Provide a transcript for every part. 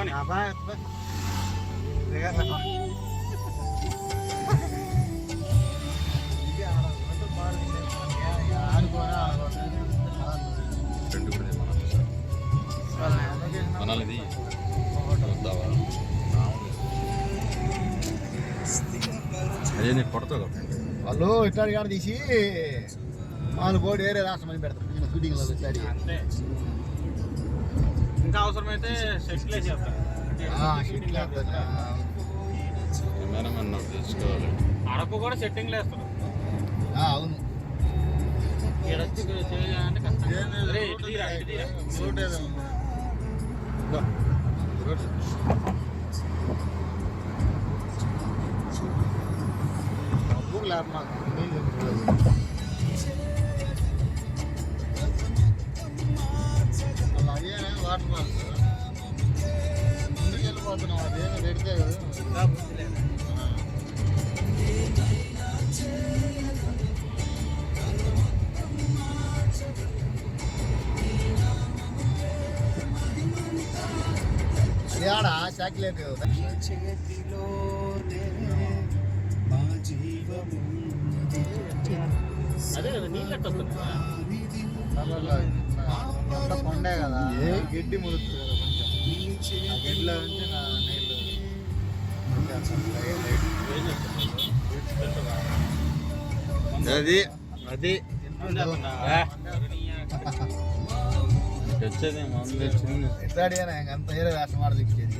పోనీ మనది అదే నీకు కొడతావు వాళ్ళు ఇట్లాంటి కాడ తీసి వాళ్ళు బోర్డు వేరే రాష్ట్రం పెడతారు షూటింగ్లో ఇట్లాంటి ఇంకా అవసరమైతే షెట్లు వేసేస్తారు కెమెరామెన్ నాకు తెలుసుకోవాలి. అరకు కూడా సెట్టింగ్ వేస్తారు. అవును ఎడొచ్చి చేయాలంటే కష్టం. అరే, ఇటు తీరా, ఇటు తీరా. అదే వాటర్ ఫాల్స్ ముందుకు వెళ్ళిపోతున్నాం అదేమి పెడితే కదా ఆడ చాక్లెట్ అదే కదా నీళ్ళు వస్తుంది. అంతా కొండే కదా గడ్డి ములుతుంది కదా కొంచెం ఆ గడ్డిలో నుంచి నా నీళ్ళు అది అది తెచ్చేది మందు తెచ్చింది ఎట్లాడినా అంత వేరే రాష్ట్రం వాడు తెచ్చేది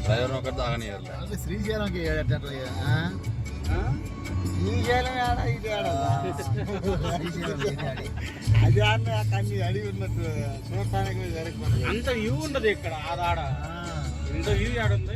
డ్రైవర్ ఒకటి తాగనియర్లే శ్రీశైలంకి శ్రీశైలం ఆడ ఇది ఆడ అది ఆడ కన్నీ అడిగి ఉన్నట్టు చూడటానికి అంత వ్యూ ఉండదు ఇక్కడ ఆడ ఇంత వ్యూ ఆడ ఉంది.